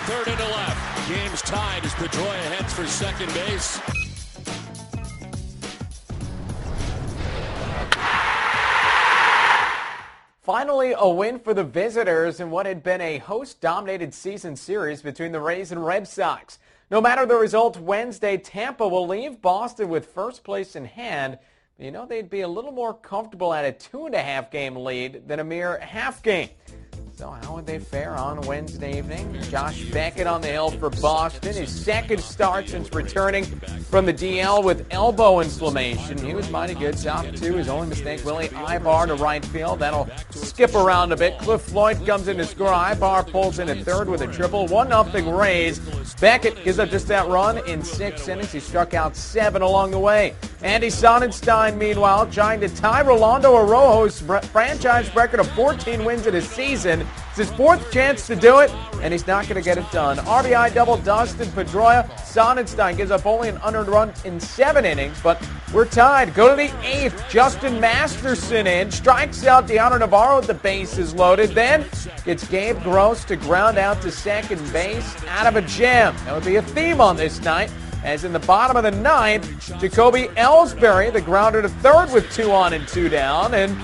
third and to left. Game's tied as Pedroia heads for second base. Finally, a win for the visitors in what had been a host-dominated season series between the Rays and Red Sox. No matter the result Wednesday, Tampa will leave Boston with first place in hand. You know, they'd be a little more comfortable at a 2.5-game lead than a mere half game. So how would they fare on Wednesday evening? Josh Beckett on the hill for Boston. His second start since returning from the DL with elbow inflammation. He was mighty good. Top two. His only mistake, Willie Ibar to right field. That'll skip around a bit. Cliff Floyd comes in to score. Ibar pulls in at third with a triple. 1-0 Rays. Beckett gives up just that run in 6 innings. He struck out 7 along the way. Andy Sonnanstine, meanwhile, trying to tie Rolando Arrojo's franchise record of 14 wins in a season. It's his fourth chance to do it, and he's not going to get it done. RBI double Dustin Pedroia. Sonnanstine gives up only an unearned run in 7 innings, but we're tied. Go to the 8th. Justin Masterson in. Strikes out Deanna Navarro with the bases loaded. Then gets Gabe Gross to ground out to second base out of a jam. That would be a theme on this night. As in the bottom of the 9th, Jacoby Ellsbury, the grounder to third with 2 on and 2 down. And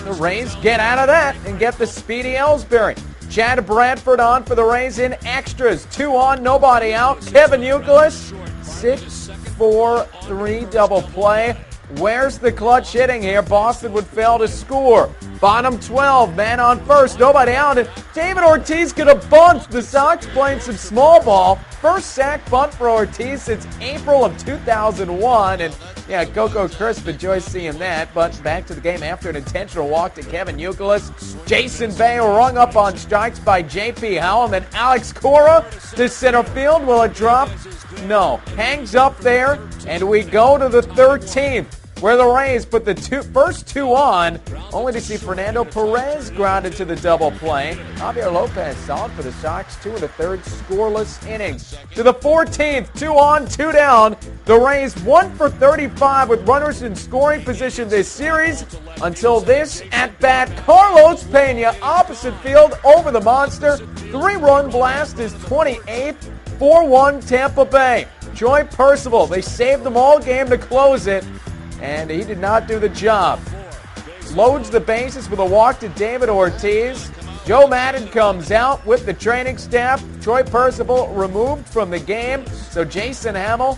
the Rays get out of that and get the speedy Ellsbury. Chad Bradford on for the Rays in extras. 2 on, nobody out. Kevin Youkilis, 6-4-3 double play. Where's the clutch hitting here? Boston would fail to score. Bottom 12, man on first, nobody out. And David Ortiz could have bunt. The Sox playing some small ball. First sack bunt for Ortiz since April of 2001. And yeah, Coco Crisp enjoys seeing that. But back to the game after an intentional walk to Kevin Youkilis. Jason Bay rung up on strikes by J.P. Howell. And then Alex Cora to center field. Will it drop? No. Hangs up there. And we go to the 13th. Where the Rays put the first 2 on, only to see Fernando Perez grounded to the double play. Javier Lopez solid for the Sox, 2 1/3 scoreless innings. To the 14th, 2 on, 2 down. The Rays 1 for 35 with runners in scoring position this series until this at-bat. Carlos Pena, opposite field, over the monster. 3-run blast is 28th, 4-1 Tampa Bay. Joy Percival, they saved them all game to close it. And he did not do the job. Loads the bases with a walk to David Ortiz. Joe Madden comes out with the training staff. Troy Percival removed from the game. So Jason Hamill,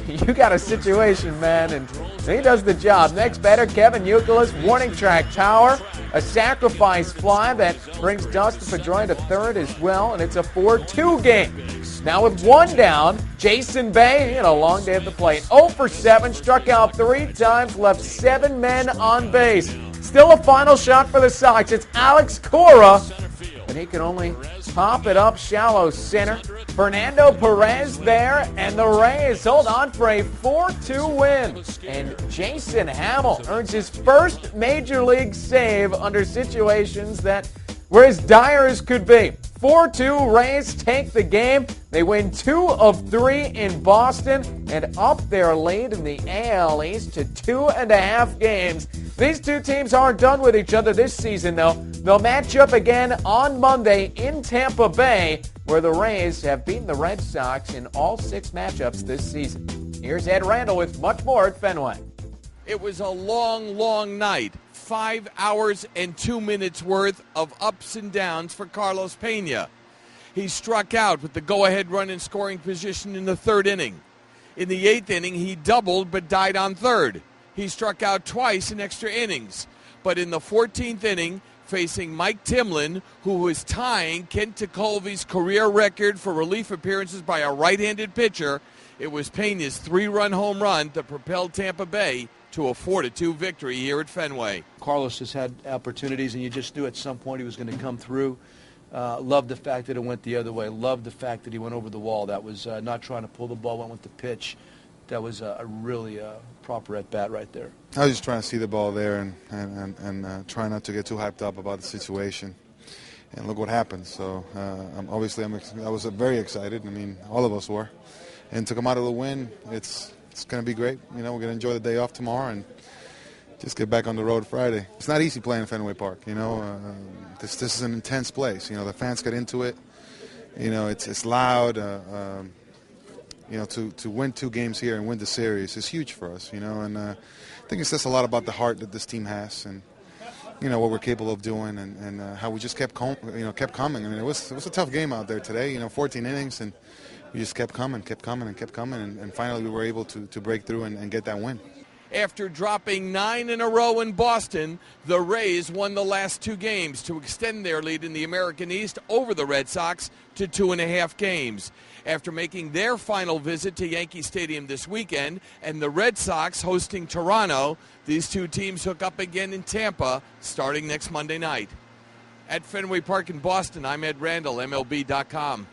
you got a situation, man, and he does the job. Next batter, Kevin Youkilis, warning track power. A sacrifice fly that brings Dustin Pedroia to third as well, and it's a 4-2 game. Now with 1 down, Jason Bay, he had a long day at the plate. 0 for 7, struck out 3 times, left 7 men on base. Still a final shot for the Sox. It's Alex Cora, and he can only pop it up shallow center. Fernando Perez there, and the Rays hold on for a 4-2 win. And Jason Hamill earns his first major league save under situations that were as dire as could be. 4-2, Rays take the game. They win 2 of 3 in Boston and up their lead in the AL East to 2.5 games. These two teams aren't done with each other this season, though. They'll match up again on Monday in Tampa Bay, where the Rays have beaten the Red Sox in all 6 matchups this season. Here's Ed Randall with much more at Fenway. It was a long, long night. 5 hours and 2 minutes worth of ups and downs for Carlos Pena. He struck out with the go-ahead run in scoring position in the 3rd inning. In the 8th inning, he doubled but died on 3rd. He struck out twice in extra innings. But in the 14th inning, facing Mike Timlin, who was tying Kent Tekulve's career record for relief appearances by a right-handed pitcher, it was Pena's 3-run home run that propelled Tampa Bay to a 4-2 victory here at Fenway. Carlos has had opportunities, and you just knew at some point he was going to come through. Loved the fact that it went the other way. Loved the fact that he went over the wall. That was not trying to pull the ball, went with the pitch. That was a really proper at-bat right there. I was just trying to see the ball there and try not to get too hyped up about the situation. And look what happened. So I was very excited. I mean, all of us were. And to come out of the win, it's going to be great. You know, we're going to enjoy the day off tomorrow and just get back on the road Friday. It's not easy playing Fenway Park. You know, this is an intense place. You know, the fans get into it. it's loud. To win 2 games here and win the series is huge for us. And I think it says a lot about the heart that this team has, and what we're capable of doing, and how we just kept coming. I mean, it was a tough game out there today. 14 innings, and we just kept coming, and finally we were able to break through and get that win. After dropping 9 in a row in Boston, the Rays won the last 2 games to extend their lead in the American East over the Red Sox to 2.5 games. After making their final visit to Yankee Stadium this weekend and the Red Sox hosting Toronto, these 2 teams hook up again in Tampa starting next Monday night. At Fenway Park in Boston, I'm Ed Randall, MLB.com.